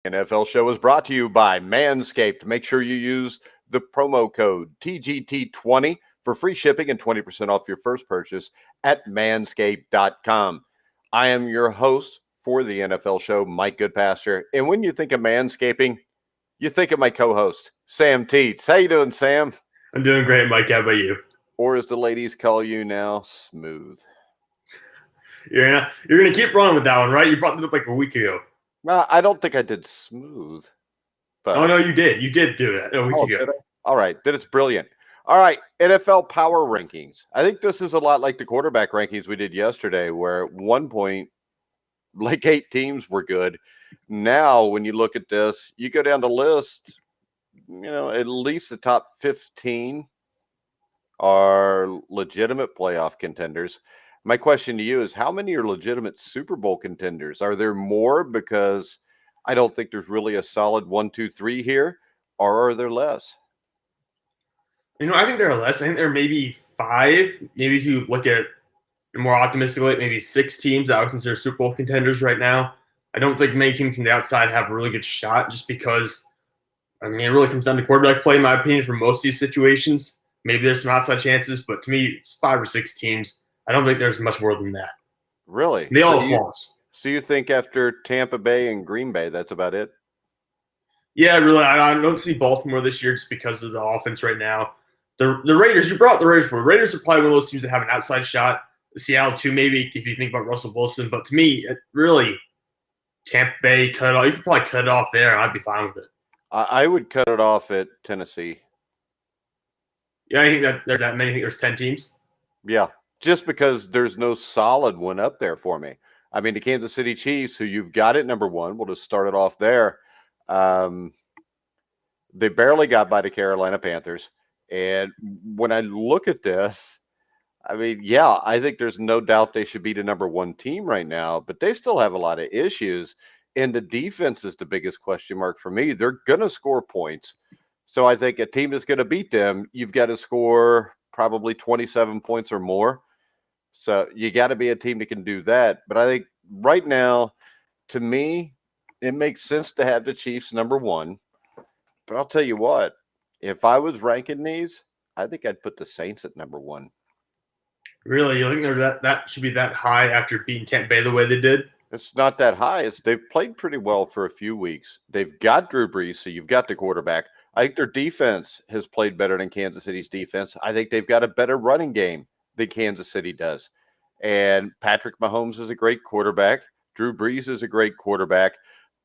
NFL show is brought to you by Manscaped. Make sure you use the promo code TGT20 for free shipping and 20% off your first purchase at manscaped.com. I am your host for the NFL show, Mike Goodpasture. And when you think of manscaping, you think of my co-host, Sam Teets. How you doing, Sam? I'm doing great, Mike. How about you? Or as the ladies call you now, Smooth. You're gonna keep running with that one, right? You brought it up like a week ago. Well, I don't think I did Smooth. But oh no, you did. You did do that a week ago. All right, then it's brilliant. All right, NFL power rankings. I think this is a lot like the quarterback rankings we did yesterday, where at one point, like 8 teams were good. Now, when you look at this, you go down the list, at least the top 15 are legitimate playoff contenders. My question to you is, how many are legitimate Super Bowl contenders? Are there more? Because I don't think there's really a solid 1, 2, 3 here, or are there less? I think there are less. I think there are maybe 5. Maybe if you look at more optimistically, maybe 6 teams that I would consider Super Bowl contenders right now. I don't think many teams from the outside have a really good shot just because, it really comes down to quarterback play, in my opinion, for most of these situations. Maybe there's some outside chances, but to me, it's 5 or 6 teams. I don't think there's much more than that. Really? They all have flaws. So you think after Tampa Bay and Green Bay, that's about it? Yeah, really. I don't see Baltimore this year just because of the offense right now. The Raiders, you brought the Raiders forward. Raiders are probably one of those teams that have an outside shot. Seattle, too, maybe, if you think about Russell Wilson. But to me, really, Tampa Bay, cut it off. You could probably cut it off there, and I'd be fine with it. I would cut it off at Tennessee. Yeah, I think that there's that many. I think there's 10 teams. Yeah, just because there's no solid one up there for me. I mean, the Kansas City Chiefs, who you've got at number 1, we'll just start it off there. They barely got by the Carolina Panthers. And when I look at this, I think there's no doubt they should be the number 1 team right now, but they still have a lot of issues. And the defense is the biggest question mark for me. They're going to score points. So I think a team that's going to beat them, you've got to score probably 27 points or more. So you got to be a team that can do that. But I think right now, to me, it makes sense to have the Chiefs number 1. But I'll tell you what, if I was ranking these, I think I'd put the Saints at number 1. Really? You think that should be that high after beating Tampa Bay the way they did? It's not that high. They've played pretty well for a few weeks. They've got Drew Brees, so you've got the quarterback. I think their defense has played better than Kansas City's defense. I think they've got a better running game than Kansas City does. And Patrick Mahomes is a great quarterback. Drew Brees is a great quarterback.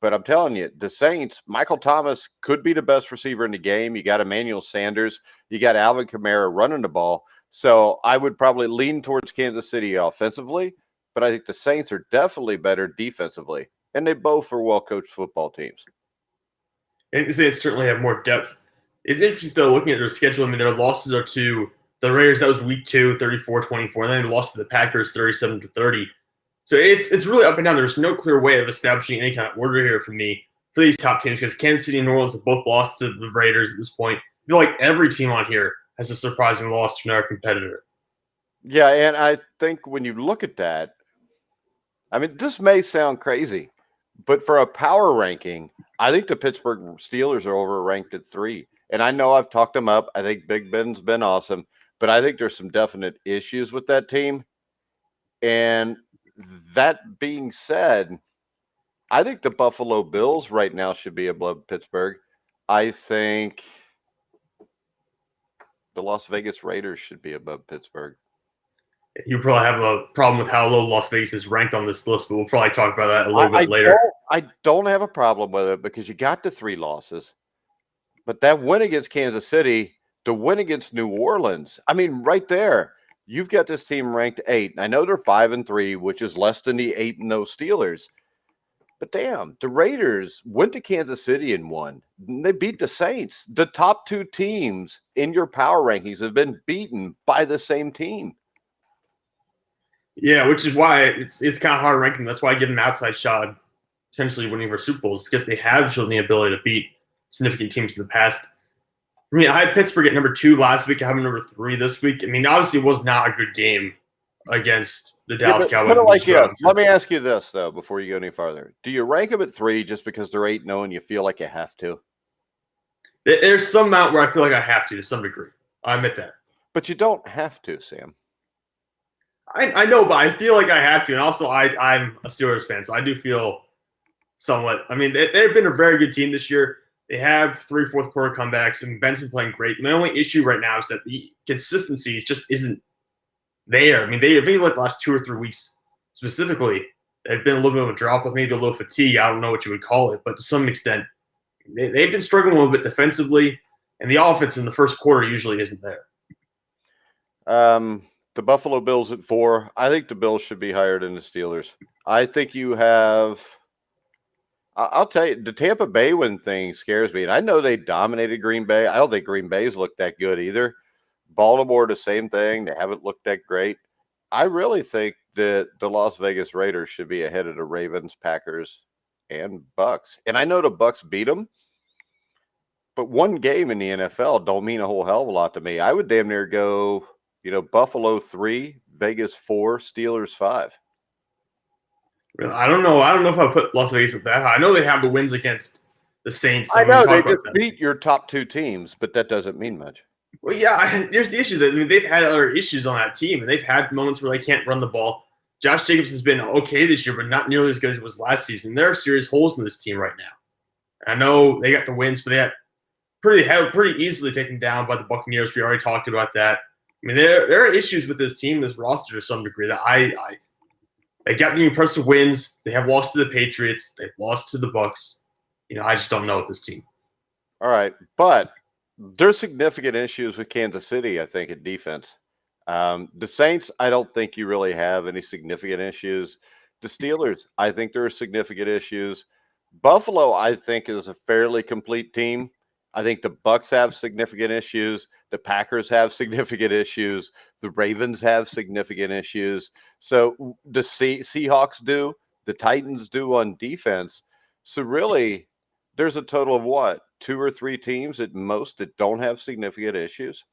But I'm telling you, the Saints, Michael Thomas could be the best receiver in the game. You got Emmanuel Sanders. You got Alvin Kamara running the ball. So I would probably lean towards Kansas City offensively, but I think the Saints are definitely better defensively. And they both are well-coached football teams. And they certainly have more depth. It's interesting, though, looking at their schedule. Their losses are to the Raiders. That was week 2, 34-24. And then they lost to the Packers 37-30. So it's really up and down. There's no clear way of establishing any kind of order here for me for these top teams because Kansas City and New Orleans have both lost to the Raiders at this point. I feel like every team on here has a surprising loss to another competitor. Yeah, and I think when you look at that, this may sound crazy, but for a power ranking, I think the Pittsburgh Steelers are overranked at 3. And I know I've talked them up. I think Big Ben's been awesome, but I think there's some definite issues with that team. And that being said, I think the Buffalo Bills right now should be above Pittsburgh. I think the Las Vegas Raiders should be above Pittsburgh. You probably have a problem with how low Las Vegas is ranked on this list, but we'll probably talk about that a little bit later. I don't have a problem with it because you got the 3 losses. But that win against Kansas City, the win against New Orleans, right there, you've got this team ranked 8. And I know they're 5-3, which is less than the 8-0 Steelers. But damn, the Raiders went to Kansas City and won. They beat the Saints. The top 2 teams in your power rankings have been beaten by the same team. Yeah, which is why it's kind of hard ranking. That's why I give them outside shot, essentially winning for Super Bowls, because they have shown the ability to beat significant teams in the past. For me, I had Pittsburgh at number 2 last week. I have them number 3 this week. Obviously it was not a good game against the Yeah, Dallas but Cowboys put it and like just yeah. drunk. Let me ask you this though, before you go any farther. Do you rank them at 3 just because they're 8-0 and you feel like you have to? There's some amount where I feel like I have to some degree. I admit that. But you don't have to, Sam. I know, but I feel like I have to. And also, I'm a Steelers fan, so I do feel somewhat. I mean, they've been a very good team this year. They have 3 fourth quarter comebacks, and Ben's been playing great. My only issue right now is that the consistency just isn't there. I mean, I think like the last 2 or 3 weeks specifically, they've been a little bit of a drop, but maybe a little fatigue. I don't know what you would call it, but to some extent, they've been struggling a little bit defensively, and the offense in the first quarter usually isn't there. The Buffalo Bills at 4. I think the Bills should be higher than the Steelers. I think you have. I'll tell you, the Tampa Bay win thing scares me, and I know they dominated Green Bay. I don't think Green Bay's looked that good either. Baltimore, the same thing. They haven't looked that great. I really think that the Las Vegas Raiders should be ahead of the Ravens, Packers, and Bucks. And I know the Bucks beat them, but one game in the NFL don't mean a whole hell of a lot to me. I would damn near go, Buffalo 3, Vegas 4, Steelers 5. I don't know. I don't know if I put Las Vegas at that high. I know they have the wins against the Saints. So I know they talk about just that. beat your top 2 teams, but that doesn't mean much. Well, yeah, here's the issue. That they've had other issues on that team, and they've had moments where they can't run the ball. Josh Jacobs has been okay this year, but not nearly as good as it was last season. There are serious holes in this team right now. I know they got the wins, but they got pretty easily taken down by the Buccaneers. We already talked about that. I mean, there are issues with this team, this roster to some degree that they got the impressive wins. They have lost to the Patriots. They've lost to the Bucks. I just don't know with this team. All right, but there's significant issues with Kansas City, I think, at defense. The Saints, I don't think you really have any significant issues. The Steelers, I think there are significant issues. Buffalo, I think, is a fairly complete team. I think the Bucks have significant issues. The Packers have significant issues. The Ravens have significant issues. So the Seahawks do. The Titans do on defense. So really, there's a total of what? 2 or 3 teams at most that don't have significant issues?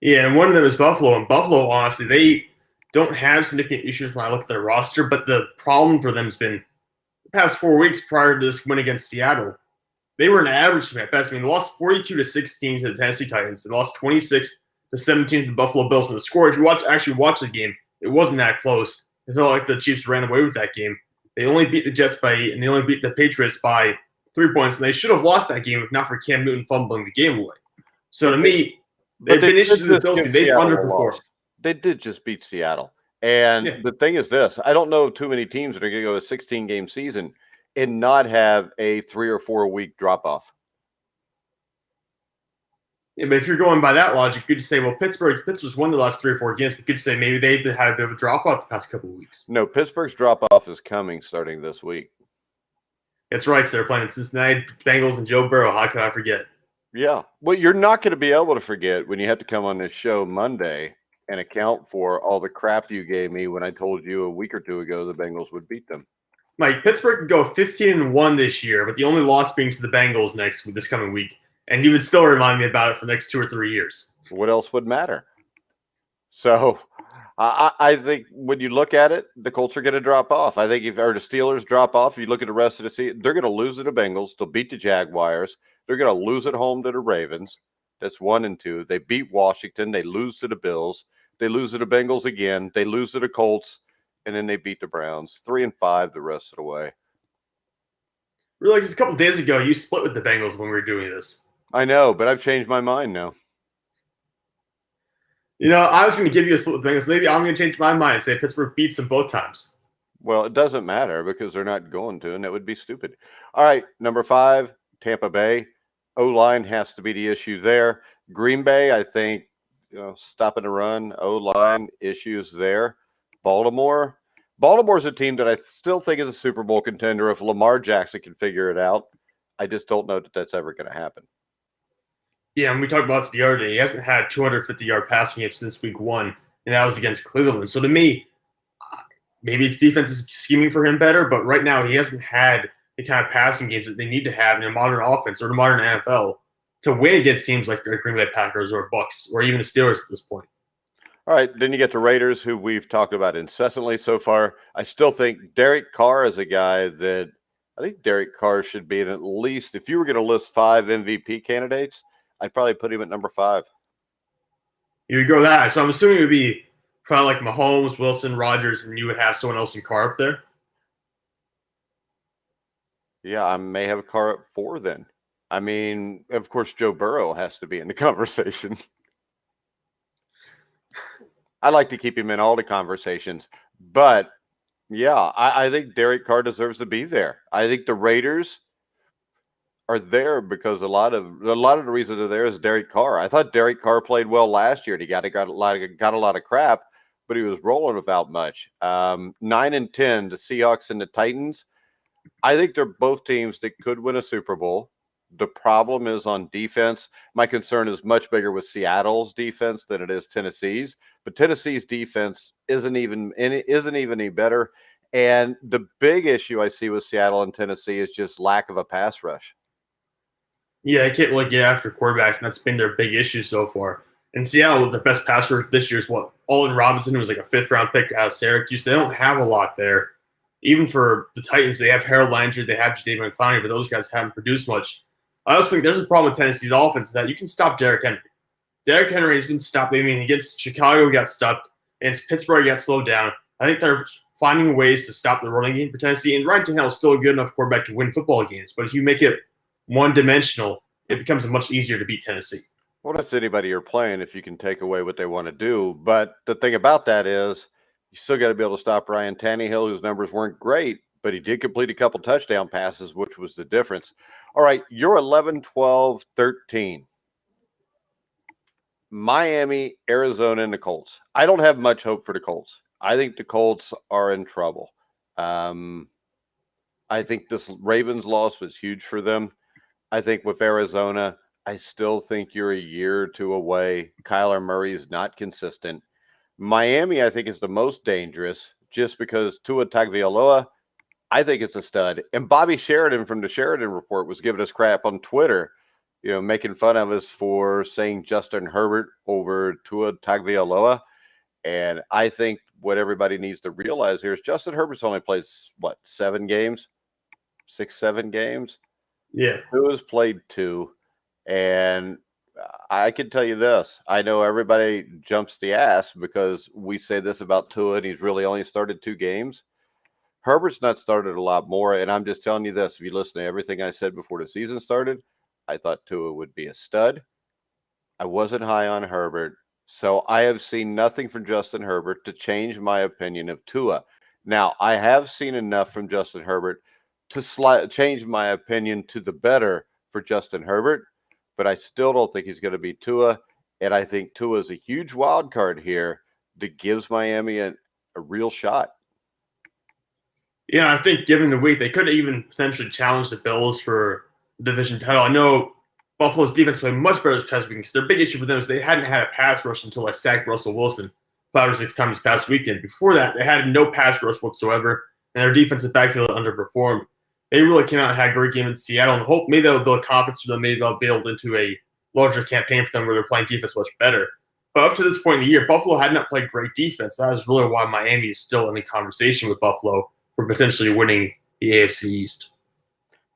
Yeah, and one of them is Buffalo. And Buffalo, honestly, they don't have significant issues when I look at their roster. But the problem for them has been the past 4 weeks prior to this win against Seattle. They were an average team at best. I mean, they lost 42-16 to the Tennessee Titans. They lost 26-17 to the Buffalo Bills. And the score, if you actually watch the game, it wasn't that close. It felt like the Chiefs ran away with that game. They only beat the Jets by 8, and they only beat the Patriots by 3 points. And they should have lost that game if not for Cam Newton fumbling the game away. So to me, they've been issues with the Bills team. They've underperformed. They did just beat Seattle. And the thing is this, I don't know too many teams that are going to go a 16-game season and not have a 3 or 4 week drop-off. Yeah, but if you're going by that logic, you could just say, well, Pittsburgh's won the last 3 or 4 games. But you could say maybe they've had a bit of a drop-off the past couple of weeks. No, Pittsburgh's drop-off is coming starting this week. That's right. So they're playing Cincinnati Bengals and Joe Burrow. How could I forget? Yeah. Well, you're not going to be able to forget when you have to come on this show Monday and account for all the crap you gave me when I told you a week or 2 ago the Bengals would beat them. Mike, Pittsburgh could go 15-1 this year, but the only loss being to the Bengals this coming week. And you would still remind me about it for the next 2 or 3 years. What else would matter? So I think when you look at it, the Colts are going to drop off. I think the Steelers drop off, if you look at the rest of the season, they're going to lose to the Bengals. They'll beat the Jaguars. They're going to lose at home to the Ravens. That's 1 and 2. They beat Washington. They lose to the Bills. They lose to the Bengals again. They lose to the Colts. And then they beat the Browns. 3 and 5 the rest of the way. Really, just a couple of days ago, you split with the Bengals when we were doing this. I know, but I've changed my mind now. I was going to give you a split with the Bengals. Maybe I'm going to change my mind and say Pittsburgh beats them both times. Well, it doesn't matter because they're not going to, and that would be stupid. All right, number 5, Tampa Bay. O-line has to be the issue there. Green Bay, I think, stopping the run. O-line issues there. Baltimore's a team that I still think is a Super Bowl contender if Lamar Jackson can figure it out. I just don't know that that's ever going to happen. Yeah, and we talked about this the other day. He hasn't had 250-yard passing games since week 1, and that was against Cleveland. So to me, maybe his defense is scheming for him better, but right now he hasn't had the kind of passing games that they need to have in a modern offense or a modern NFL to win against teams like the Green Bay Packers or Bucks or even the Steelers at this point. All right, then you get the Raiders, who we've talked about incessantly so far. I still think Derek Carr is a guy that I think Derek Carr should be in at least, if you were going to list 5 MVP candidates, I'd probably put him at number 5. You would go that. So I'm assuming it would be probably like Mahomes, Wilson, Rodgers, and you would have someone else in Carr up there. Yeah, I may have Carr at 4 then. I mean, of course, Joe Burrow has to be in the conversation. I like to keep him in all the conversations, but yeah, I think Derek Carr deserves to be there. I think the Raiders are there because a lot of the reason they're there is Derek Carr. I thought Derek Carr played well last year. He got a lot of crap, but he was rolling without much. 9-10, the Seahawks and the Titans. I think they're both teams that could win a Super Bowl. The problem is on defense. My concern is much bigger with Seattle's defense than it is Tennessee's. But Tennessee's defense isn't even any better. And the big issue I see with Seattle and Tennessee is just lack of a pass rush. Yeah, they can't really get after quarterbacks, and that's been their big issue so far. In Seattle, the best passer this year is what? Alden Robinson, who was like a 5th-round pick out of Syracuse. They don't have a lot there. Even for the Titans, they have Harold Landry, they have Jadeveon Clowney, but those guys haven't produced much. I also think there's a problem with Tennessee's offense that you can stop Derrick Henry. Derrick Henry has been stopped. I mean, against Chicago, he got stopped. Against Pittsburgh, he got slowed down. I think they're finding ways to stop the running game for Tennessee. And Ryan Tannehill is still a good enough quarterback to win football games. But if you make it one-dimensional, it becomes much easier to beat Tennessee. Well, that's anybody you're playing if you can take away what they want to do. But the thing about that is you still got to be able to stop Ryan Tannehill, whose numbers weren't great, but he did complete a couple touchdown passes, which was the difference. All right, you're 11, 12, 13. Miami, Arizona, and the Colts. I don't have much hope for the Colts. I think the Colts are in trouble. I think this Ravens loss was huge for them. I think with Arizona, I still think you're a year or 2 away. Kyler Murray is not consistent. Miami, I think, is the most dangerous just because Tua Tagovailoa, I think it's a stud. And Bobby Sheridan from the Sheridan Report was giving us crap on Twitter, making fun of us for saying Justin Herbert over Tua Tagovailoa. And I think what everybody needs to realize here is Justin Herbert's only played, 7 games? 6, 7 games? Yeah. Tua's played 2. And I can tell you this. I know everybody jumps the ass because we say this about Tua and he's really only started 2 games. Herbert's not started a lot more, and I'm just telling you this. If you listen to everything I said before the season started, I thought Tua would be a stud. I wasn't high on Herbert, so I have seen nothing from Justin Herbert to change my opinion of Tua. Now, I have seen enough from Justin Herbert to change my opinion to the better for Justin Herbert, but I still don't think he's going to be Tua, and I think Tua is a huge wild card here that gives Miami a real shot. Yeah, I think given the week, they could even potentially challenge the Bills for the division title. I know Buffalo's defense played much better this past weekend because their big issue with them is they hadn't had a pass rush until they sacked Russell Wilson 5 or 6 times this past weekend. Before that, they had no pass rush whatsoever, and their defensive backfield underperformed. They really came out and had a great game in Seattle, and hope maybe they'll build confidence for them. Maybe they'll build into a larger campaign for them where they're playing defense much better. But up to this point in the year, Buffalo had not played great defense. That is really why Miami is still in the conversation with Buffalo for potentially winning the AFC East.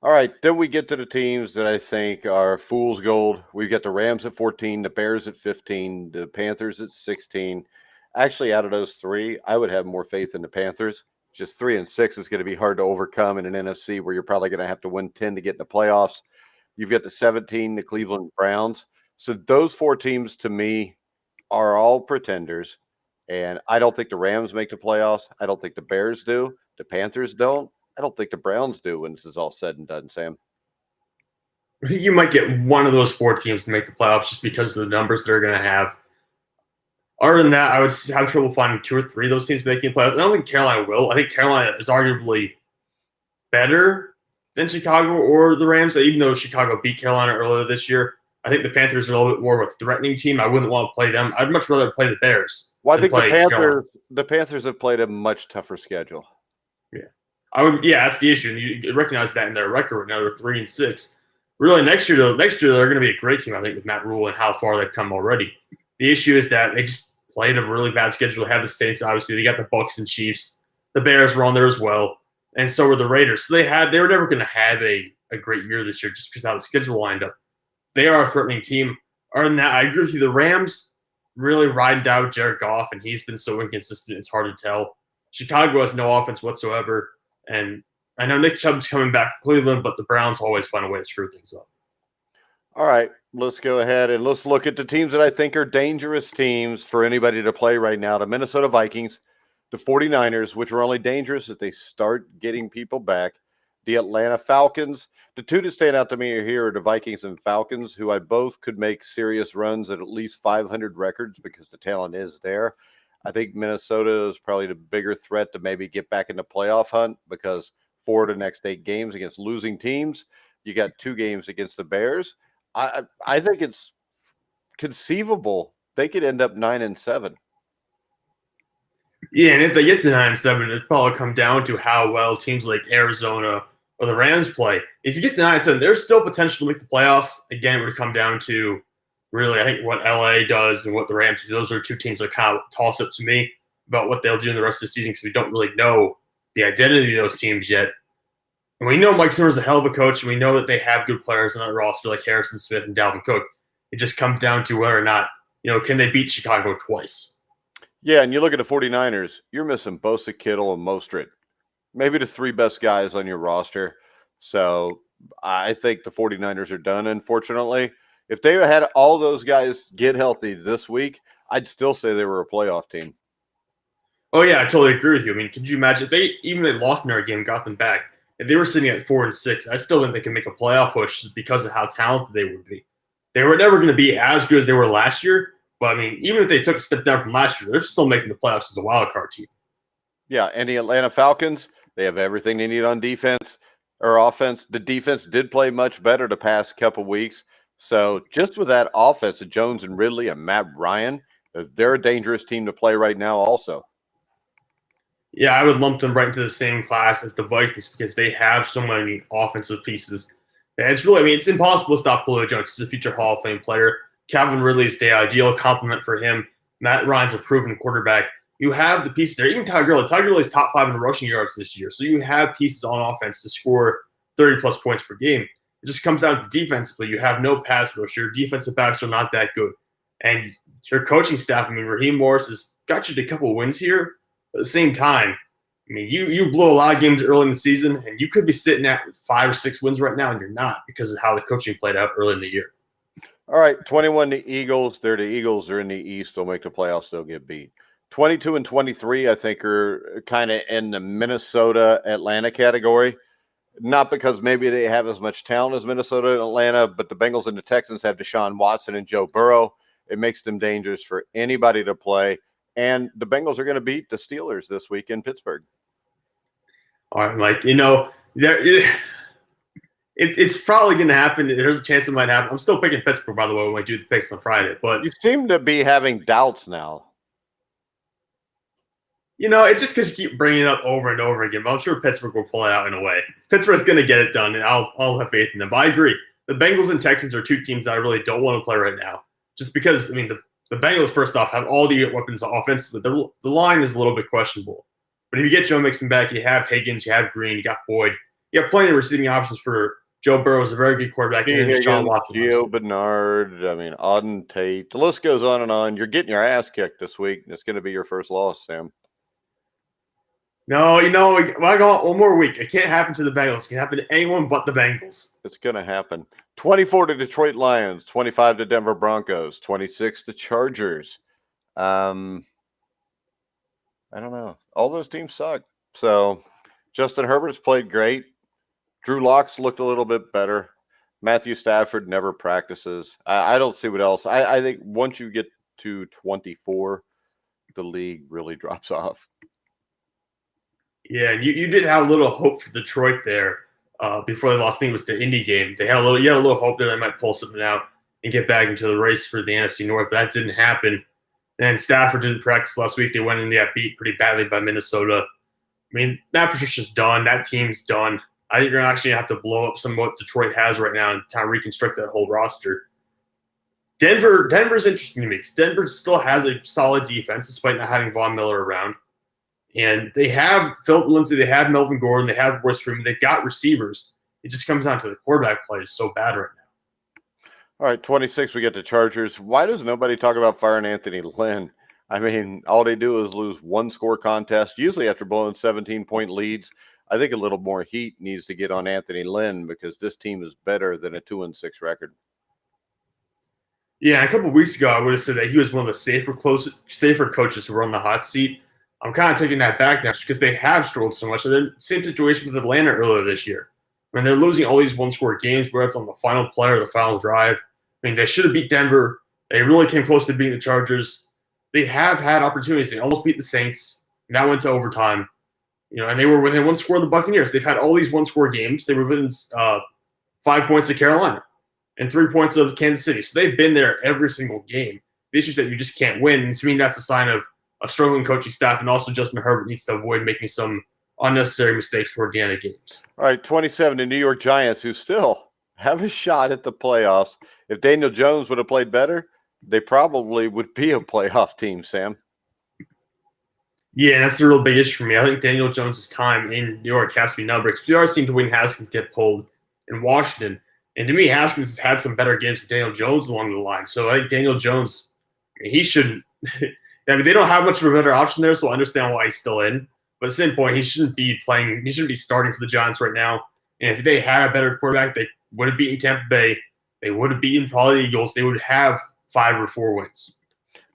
All right, then we get to the teams that I think are fool's gold. We get the Rams at 14, the Bears at 15, the Panthers at 16. Actually, out of those 3, I would have more faith in the Panthers. Just 3 and 6 is going to be hard to overcome in an NFC where you're probably going to have to win 10 to get in the playoffs. You've got the 17, the Cleveland Browns. So those 4 teams to me are all pretenders. And I don't think the Rams make the playoffs. I don't think the Bears do. The Panthers don't. I don't think the Browns do when this is all said and done, Sam. I think you might get one of those 4 teams to make the playoffs just because of the numbers they're going to have. Other than that, I would have trouble finding 2 or 3 of those teams making playoffs. I don't think Carolina will. I think Carolina is arguably better than Chicago or the Rams, even though Chicago beat Carolina earlier this year. I think the Panthers are a little bit more of a threatening team. I wouldn't want to play them. I'd much rather play the Bears. Well, I think the Panthers have played a much tougher schedule. Yeah. That's the issue. And you recognize that in their record. Now they're 3 and 6. Really, next year they're going to be a great team, I think, with Matt Rule and how far they've come already. The issue is that played a really bad schedule. They have the Saints, obviously. They got the Bucks and Chiefs. The Bears were on there as well. And so were the Raiders. So they were never going to have a great year this year just because how the schedule lined up. They are a threatening team. Other than that, I agree with you. The Rams really riding down Jared Goff, and he's been so inconsistent, it's hard to tell. Chicago has no offense whatsoever. And I know Nick Chubb's coming back to Cleveland, but the Browns always find a way to screw things up. All right, let's go ahead and let's look at the teams that I think are dangerous teams for anybody to play right now. The Minnesota Vikings, the 49ers, which are only dangerous if they start getting people back. The Atlanta Falcons. The two that stand out to me here are the Vikings and Falcons, who I both could make serious runs at least 500 records because the talent is there. I think Minnesota is probably the bigger threat to maybe get back in the playoff hunt because 4 of the next 8 games against losing teams. You got 2 games against the Bears. I think it's conceivable they could end up 9-7. Yeah, and if they get to 9-7, it'd probably come down to how well teams like Arizona or the Rams play. If you get to 9-7, there's still potential to make the playoffs. Again, it would come down to really, I think, what LA does and what the Rams do. Those are 2 teams that kind of toss up to me about what they'll do in the rest of the season because we don't really know the identity of those teams yet. And we know Mike Zimmer's a hell of a coach, and we know that they have good players on that roster like Harrison Smith and Dalvin Cook. It just comes down to whether or not, can they beat Chicago twice? Yeah, and you look at the 49ers, you're missing Bosa, Kittle, and Mostert. Maybe the 3 best guys on your roster. So I think the 49ers are done, unfortunately. If they had all those guys get healthy this week, I'd still say they were a playoff team. Oh, yeah, I totally agree with you. I mean, could you imagine if they lost in their game, got them back, if they were sitting at 4-6, I still think they can make a playoff push because of how talented they would be. They were never going to be as good as they were last year, but I mean, even if they took a step down from last year, they're still making the playoffs as a wild card team. Yeah, and the Atlanta Falcons, they have everything they need on defense or offense. The defense did play much better the past couple weeks. So just with that offense of Jones and Ridley and Matt Ryan, they're a dangerous team to play right now also. Yeah, I would lump them right into the same class as the Vikings because they have so many offensive pieces. And it's impossible to stop Julio Jones. He's a future Hall of Fame player. Calvin Ridley is the ideal complement for him. Matt Ryan's a proven quarterback. You have the pieces there. Even Todd Gurley. Todd Gurley's top 5 in rushing yards this year. So you have pieces on offense to score 30-plus points per game. It just comes down to defensively. You have no pass rush. Your defensive backs are not that good. And your coaching staff, Raheem Morris has got you to a couple wins here. At the same time, you blew a lot of games early in the season, and you could be sitting at 5 or 6 wins right now, and you're not because of how the coaching played out early in the year. All right, 21 the Eagles. They're the Eagles. They're in the East. They'll make the playoffs. They'll get beat. 22 and 23, I think, are kind of in the Minnesota-Atlanta category. Not because maybe they have as much talent as Minnesota and Atlanta, but the Bengals and the Texans have Deshaun Watson and Joe Burrow. It makes them dangerous for anybody to play. And the Bengals are going to beat the Steelers this week in Pittsburgh. All right, Mike, it's probably going to happen. There's a chance it might happen. I'm still picking Pittsburgh, by the way, when I do the picks on Friday. But you seem to be having doubts now. It's just because you keep bringing it up over and over again. But I'm sure Pittsburgh will pull it out in a way. Pittsburgh's going to get it done, and I'll have faith in them. But I agree. The Bengals and Texans are 2 teams that I really don't want to play right now. Just because, the Bengals, first off, have all the weapons of offense. But the line is a little bit questionable. But if you get Joe Mixon back, you have Higgins, you have Green, you got Boyd. You have plenty of receiving options for Joe Burrow is a very good quarterback. And Deshaun Watson. Gio Bernard, Auden Tate. The list goes on and on. You're getting your ass kicked this week, and it's going to be your first loss, Sam. No, I got one more week. It can't happen to the Bengals. It can happen to anyone but the Bengals. It's going to happen. 24 to Detroit Lions, 25 to Denver Broncos, 26 to Chargers. I don't know. All those teams suck. So Justin Herbert's played great. Drew Lock's looked a little bit better. Matthew Stafford never practices. I don't see what else. I think once you get to 24, the league really drops off. Yeah, you did have a little hope for Detroit there before they lost. I think it was the Indy game. You had a little hope that they might pull something out and get back into the race for the NFC North, but that didn't happen. And Stafford didn't practice last week. They went in and got beat pretty badly by Minnesota. Matt Patricia's done. That team's done. I think you're actually going to have to blow up some of what Detroit has right now and kind of reconstruct that whole roster. Denver's interesting to me because Denver still has a solid defense despite not having Von Miller around. And they have Philip Lindsay, they have Melvin Gordon, they have Royce Freeman, they've got receivers. It just comes down to the quarterback play is so bad right now. All right, 26, we get the Chargers. Why does nobody talk about firing Anthony Lynn? I mean, all they do is lose one-score contest, usually after blowing 17-point leads. I think a little more heat needs to get on Anthony Lynn because this team is better than a 2-6 record. Yeah, a couple of weeks ago, I would have said that he was one of the safer coaches who were on the hot seat. I'm kind of taking that back now because they have struggled so much. They're same situation with Atlanta earlier this year. I mean, they're losing all these one-score games, whether it's on the final play or the final drive. I mean, they should have beat Denver. They really came close to beating the Chargers. They have had opportunities. They almost beat the Saints. And that went to overtime. And they were within one score of the Buccaneers. They've had all these one-score games. They were within 5 points of Carolina and 3 points of Kansas City. So they've been there every single game. The issue is that you just can't win. And to me, that's a sign of a struggling coaching staff, and also Justin Herbert needs to avoid making some unnecessary mistakes toward the end of games. All right, 27, the New York Giants, who still have a shot at the playoffs. If Daniel Jones would have played better, they probably would be a playoff team, Sam. Yeah, that's the real big issue for me. I think Daniel Jones' time in New York has to be numbered because we are seeing Dwayne Haskins get pulled in Washington. And to me, Haskins has had some better games than Daniel Jones along the line. So I think Daniel Jones, he shouldn't – I mean, they don't have much of a better option there, so I understand why he's still in. But at the same point, he shouldn't be playing – he shouldn't be starting for the Giants right now. And if they had a better quarterback, they would have beaten Tampa Bay. They would have beaten probably the Eagles. They would have 5 or 4 wins.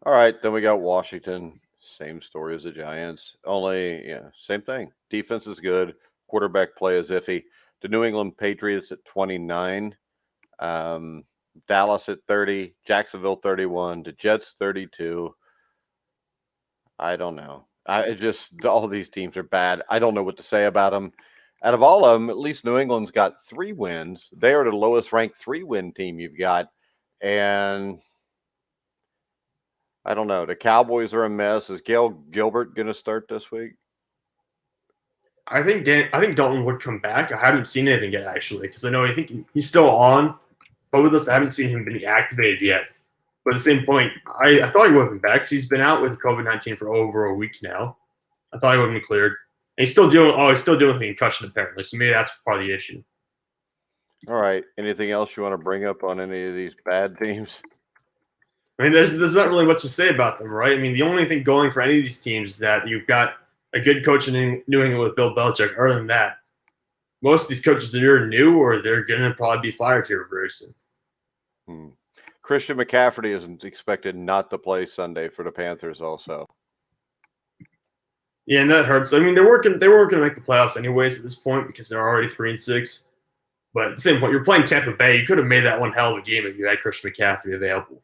All right, then we got Washington. Same story as the Giants. Only, same thing. Defense is good. Quarterback play is iffy. The New England Patriots at 29. Dallas at 30. Jacksonville 31. The Jets 32. I don't know. All these teams are bad. I don't know what to say about them. Out of all of them, at least New England's got 3 wins. They are the lowest ranked 3-win team you've got. And I don't know. The Cowboys are a mess. Is Gail Gilbert going to start this week? I think Dalton would come back. I haven't seen anything yet, actually, because I think he's still on. But with us, I haven't seen him be activated yet. But at the same point, I thought he would have been back because he's been out with COVID-19 for over a week now. I thought he would have been cleared. And he's still dealing with a concussion, apparently. So maybe that's part of the issue. All right. Anything else you want to bring up on any of these bad teams? I mean, there's not really much to say about them, right? I mean, the only thing going for any of these teams is that you've got a good coach in New England with Bill Belichick. Other than that, most of these coaches are either new or they're going to probably be fired here very soon. Christian McCaffrey isn't expected not to play Sunday for the Panthers also. Yeah, and that hurts. I mean, they weren't going to make the playoffs anyways at this point because they're already 3-6. But at the same point, you're playing Tampa Bay. You could have made that one hell of a game if you had Christian McCaffrey available.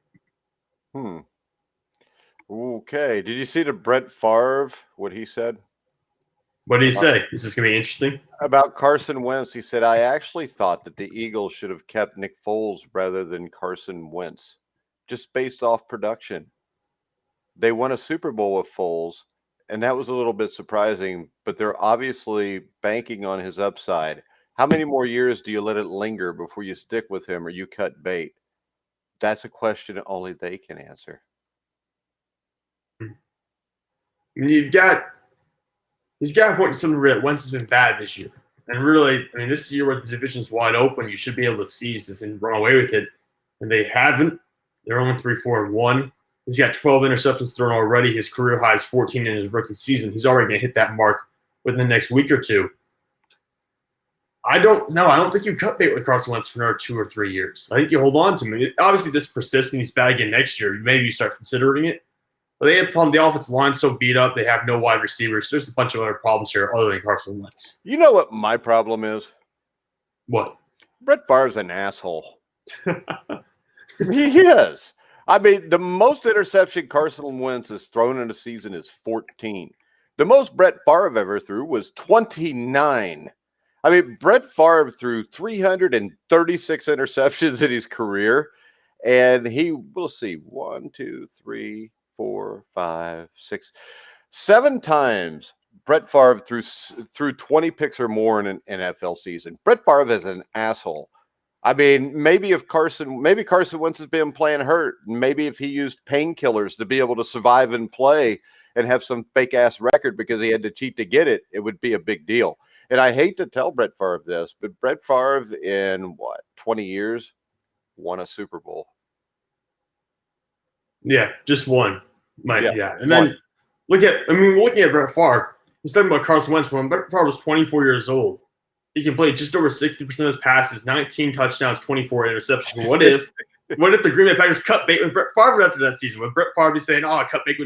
Okay. Did you see the Brett Favre, what he said? What did he say? Is this going to be interesting? About Carson Wentz, he said, I actually thought that the Eagles should have kept Nick Foles rather than Carson Wentz, just based off production. They won a Super Bowl with Foles, and that was a little bit surprising, but they're obviously banking on his upside. How many more years do you let it linger before you stick with him or you cut bait? That's a question only they can answer. He's got a point in some that Wentz has been bad this year. And really, I mean, this year where the division's wide open, you should be able to seize this and run away with it. And they haven't. They're only 3-4-1. He's got 12 interceptions thrown already. His career high is 14 in his rookie season. He's already going to hit that mark within the next week or two. I don't know. I don't think you cut bait with Carson Wentz for another 2 or 3 years. I think you hold on to him. Obviously, this persists and he's bad again next year. Maybe you start considering it. But they have a problem. The offensive line's so beat up. They have no wide receivers. There's a bunch of other problems here other than Carson Wentz. You know what my problem is? What? Brett Favre's an asshole. He is. I mean, the most interception Carson Wentz has thrown in a season is 14. The most Brett Favre ever threw was 29. I mean, Brett Favre threw 336 interceptions in his career, and we'll see, 1, 2, 3, 4, 5, 6, 7 times Brett Favre threw 20 picks or more in an NFL season. Brett Favre is an asshole. I mean, maybe Carson Wentz has been playing hurt, maybe if he used painkillers to be able to survive and play and have some fake ass record because he had to cheat to get it, it would be a big deal. And I hate to tell Brett Favre this, but Brett Favre in 20 years won a Super Bowl. Yeah, just one. Yeah, And then looking at Brett Favre, he's talking about Carson Wentz. When Brett Favre was 24 years old, he can play just over 60% of his passes, 19 touchdowns, 24 interceptions. But what if the Green Bay Packers cut bait with Brett Favre after that season? Would Brett Favre be saying, "Oh, cut bait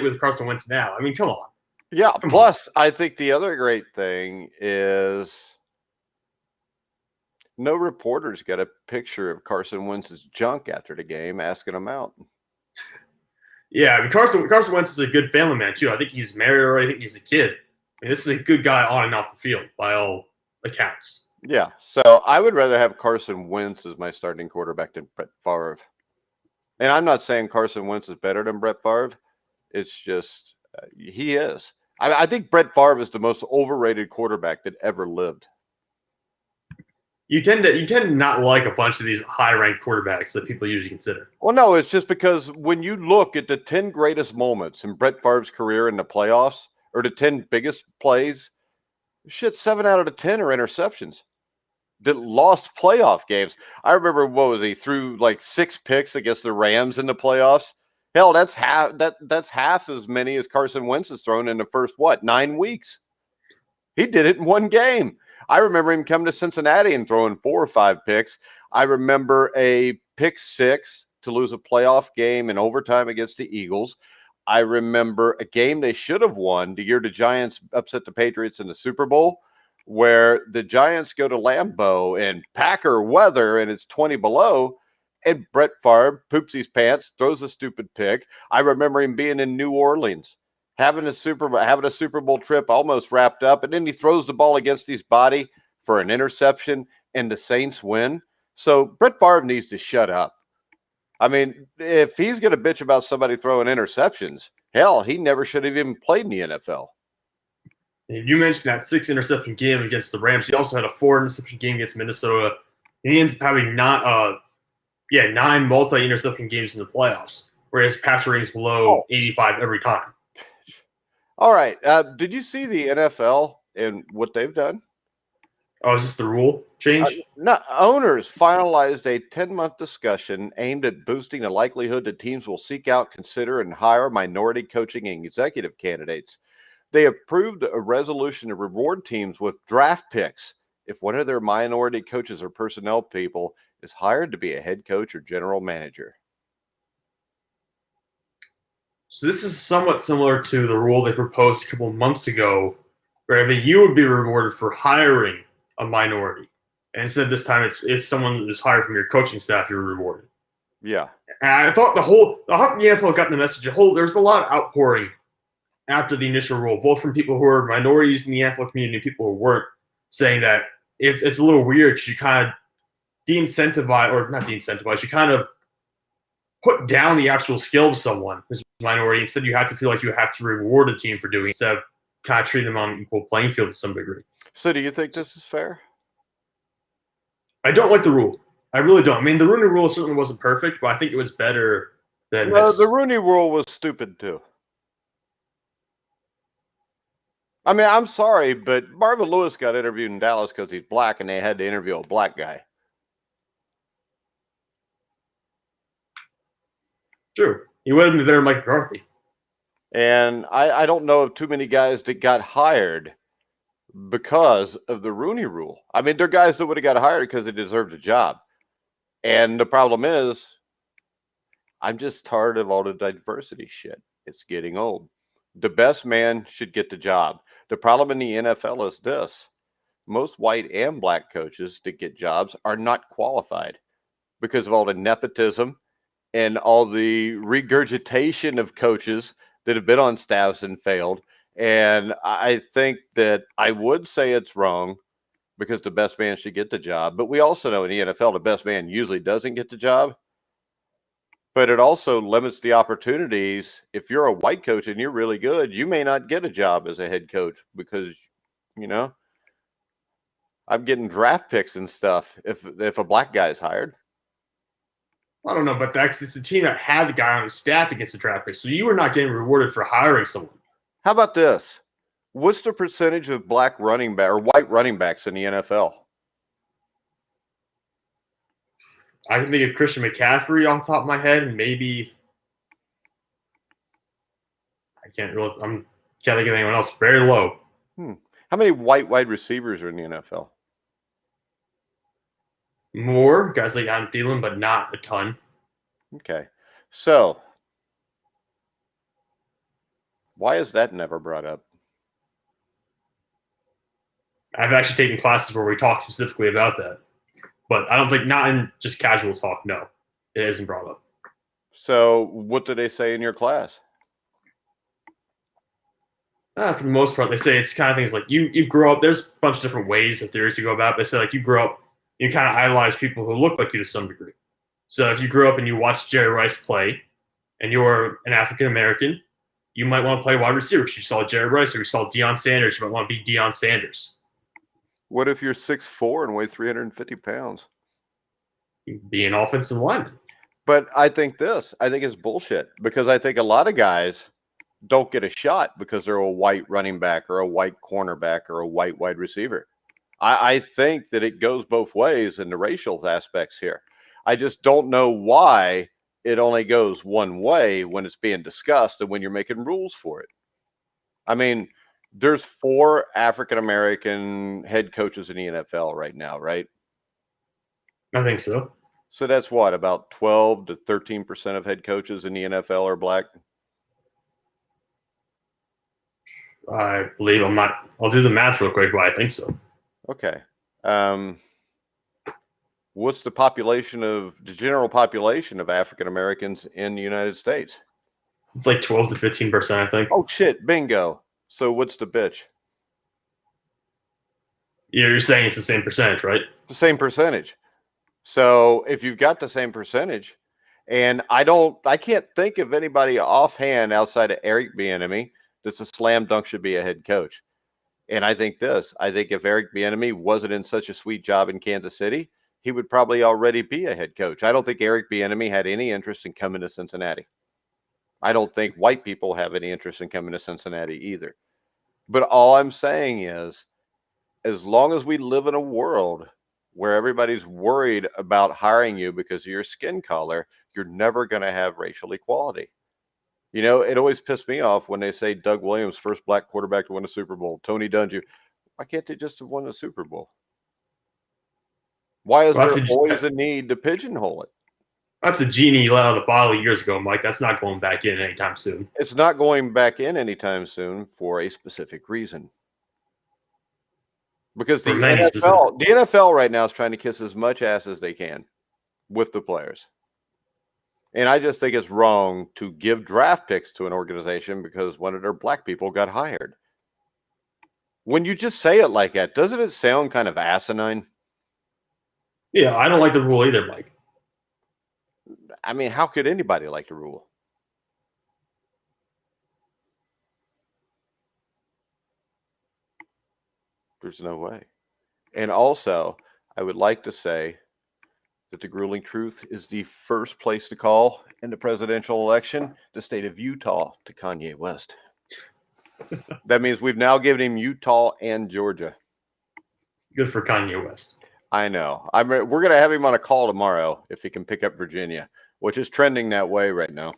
with Carson Wentz now"? I mean, come on. Yeah. Plus, I think the other great thing is no reporters got a picture of Carson Wentz's junk after the game asking him out. Yeah, I mean, Carson Wentz is a good family man too. I think he's married or I think he's a kid. I mean, this is a good guy on and off the field by all accounts. Yeah, so I would rather have Carson Wentz as my starting quarterback than Brett Favre. And I'm not saying Carson Wentz is better than Brett Favre. It's just he is. I think Brett Favre is the most overrated quarterback that ever lived. You tend to not like a bunch of these high-ranked quarterbacks that people usually consider. Well, no, it's just because when you look at the 10 greatest moments in Brett Favre's career in the playoffs, or the 10 biggest plays, shit, 7 out of the 10 are interceptions that lost playoff games. I remember, what was he, threw like 6 picks against the Rams in the playoffs? Hell, that's half as many as Carson Wentz has thrown in the first 9 weeks. He did it in one game. I remember him coming to Cincinnati and throwing 4 or 5 picks. I remember a pick 6 to lose a playoff game in overtime against the Eagles. I remember a game they should have won the year the Giants upset the Patriots in the Super Bowl, where the Giants go to Lambeau and Packer weather and it's 20 below, and Brett Favre poops his pants, throws a stupid pick. I remember him being in New Orleans, having a Super Bowl trip almost wrapped up, and then he throws the ball against his body for an interception, and the Saints win. So Brett Favre needs to shut up. I mean, if he's going to bitch about somebody throwing interceptions, hell, he never should have even played in the NFL. You mentioned that 6 interception game against the Rams. He also had a 4 interception game against Minnesota. He ends up having 9 multi-interception games in the playoffs, where his pass rating is below 85 every time. All right. Did you see the NFL and what they've done? Oh, is this the rule change? Owners finalized a 10-month discussion aimed at boosting the likelihood that teams will seek out, consider, and hire minority coaching and executive candidates. They approved a resolution to reward teams with draft picks if one of their minority coaches or personnel people is hired to be a head coach or general manager. So this is somewhat similar to the rule they proposed a couple of months ago, where you would be rewarded for hiring a minority. And instead this time it's someone that is hired from your coaching staff you're rewarded. Yeah. And I thought the NFL got the message. There's a lot of outpouring after the initial rule, both from people who are minorities in the NFL community and people who weren't, saying that it's a little weird because you kind of you kind of put down the actual skill of someone who's a minority. Instead, you have to feel like you have to reward a team for doing it instead of kind of treat them on an equal playing field to some degree. So do you think this is fair? I don't like the rule. I really don't. I mean, the Rooney rule certainly wasn't perfect, but I think it was better than this. The Rooney rule was stupid too. I mean, I'm sorry, but Marvin Lewis got interviewed in Dallas because he's black, and they had to interview a black guy. True. He would have been better than Mike McCarthy. And I don't know of too many guys that got hired because of the Rooney rule. I mean, they're guys that would have got hired because they deserved a job. And the problem is, I'm just tired of all the diversity shit. It's getting old. The best man should get the job. The problem in the NFL is this. Most white and black coaches that get jobs are not qualified because of all the nepotism and all the regurgitation of coaches that have been on staffs and failed. And I think that I would say it's wrong because the best man should get the job. But we also know in the NFL, the best man usually doesn't get the job. But it also limits the opportunities. If you're a white coach and you're really good, you may not get a job as a head coach because, I'm getting draft picks and stuff if a black guy is hired. I don't know, but that's it's a team that had the guy on his staff that gets the draft pick. So you were not getting rewarded for hiring someone. How about this? What's the percentage of black running back or white running backs in the NFL? I can think of Christian McCaffrey off the top of my head, and maybe I can't think of anyone else. Very low. How many white wide receivers are in the NFL? More guys like Adam Thielen, but not a ton. Okay. So why is that never brought up? I've actually taken classes where we talk specifically about that. But I don't think, not in just casual talk, no. It isn't brought up. So what do they say in your class? For the most part, they say it's kind of things like you grow up. There's a bunch of different ways and theories to go about it. They say like you grow up, you kind of idolize people who look like you to some degree. So if you grew up and you watched Jerry Rice play and you're an African American, you might want to play wide receiver because you saw Jerry Rice or you saw Deion Sanders. You might want to be Deion Sanders. What if you're 6'4" and weigh 350 pounds? You can be an offensive lineman. But I think it's bullshit because I think a lot of guys don't get a shot because they're a white running back or a white cornerback or a white wide receiver. I think that it goes both ways in the racial aspects here. I just don't know why it only goes one way when it's being discussed and when you're making rules for it. I mean, there's 4 African-American head coaches in the NFL right now, right? I think so. So that's what, about 12 to 13% of head coaches in the NFL are black? I believe I'll do the math real quick, but I think so. Okay. What's the general population of African Americans in the United States? It's like 12 to 15%, I think. Oh, shit. Bingo. So what's the bitch? You're saying it's the same percentage, right? The same percentage. So if you've got the same percentage, and I can't think of anybody offhand outside of Eric Bieniemy that's a slam dunk should be a head coach. And I think if Eric Bieniemy wasn't in such a sweet job in Kansas City, he would probably already be a head coach. I don't think Eric Bieniemy had any interest in coming to Cincinnati. I don't think white people have any interest in coming to Cincinnati either. But all I'm saying is, as long as we live in a world where everybody's worried about hiring you because of your skin color, you're never going to have racial equality. You know, it always pissed me off when they say Doug Williams, first black quarterback to win a Super Bowl. Tony Dungy. Why can't they just have won the Super Bowl? Why is there always a need to pigeonhole it? That's a genie let out of the bottle years ago, Mike. That's not going back in anytime soon. It's not going back in anytime soon for a specific reason. Because the NFL right now is trying to kiss as much ass as they can with the players. And I just think it's wrong to give draft picks to an organization because one of their black people got hired. When you just say it like that, doesn't it sound kind of asinine? Yeah, I don't like the rule either, Mike. I mean, how could anybody like the rule? There's no way. And also, I would like to say that the grueling truth is the first place to call in the presidential election, the state of Utah to Kanye West. That means we've now given him Utah and Georgia. Good for Kanye West. I know. We're going to have him on a call tomorrow if he can pick up Virginia, which is trending that way right now.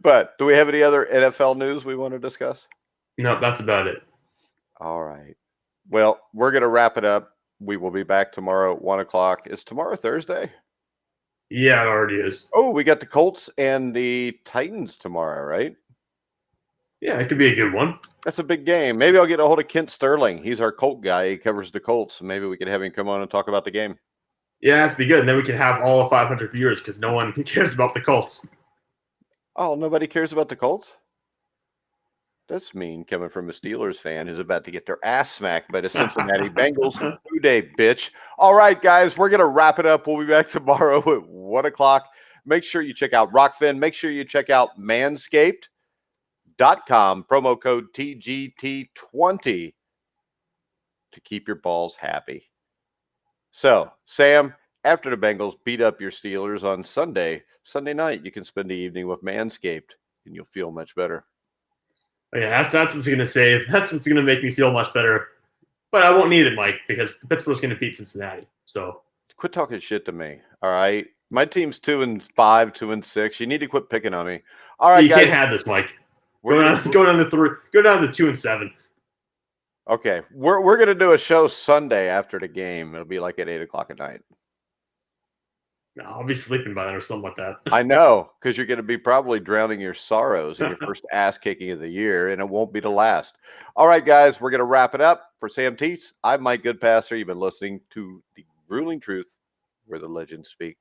But do we have any other NFL news we want to discuss? No, that's about it. All right. Well, we're going to wrap it up. We will be back tomorrow at 1 o'clock. Is tomorrow Thursday? Yeah, it already is. Oh, we got the Colts and the Titans tomorrow, right? Yeah, it could be a good one. That's a big game. Maybe I'll get a hold of Kent Sterling. He's our Colt guy. He covers the Colts. Maybe we could have him come on and talk about the game. Yeah, that's be good. And then we can have all of 500 viewers because no one cares about the Colts. Oh, nobody cares about the Colts? That's mean coming from a Steelers fan who's about to get their ass smacked by the Cincinnati Bengals. Today, bitch. All right, guys, we're going to wrap it up. We'll be back tomorrow at 1 o'clock. Make sure you check out Rockfin. Make sure you check out Manscaped.com. Promo code TGT20 to keep your balls happy. So, Sam, after the Bengals beat up your Steelers on Sunday night, you can spend the evening with Manscaped, and you'll feel much better. Oh, yeah, that's what's going to save. That's what's going to make me feel much better. But I won't need it, Mike, because Pittsburgh's going to beat Cincinnati. So quit talking shit to me. All right, my team's 2-5, 2-6. You need to quit picking on me. All right, you guys, can't have this, Mike. Go down to 3. Go down to 2-7. Okay, we're gonna do a show Sunday after the game. It'll be like at 8:00 at night. No, I'll be sleeping by then or something like that. I know, because you're going to be probably drowning your sorrows in your first ass kicking of the year, and it won't be the last. All right, guys, we're going to wrap it up. For Sam Teets, I'm Mike Goodpasser. You've been listening to The Grueling Truth, where the legends speak.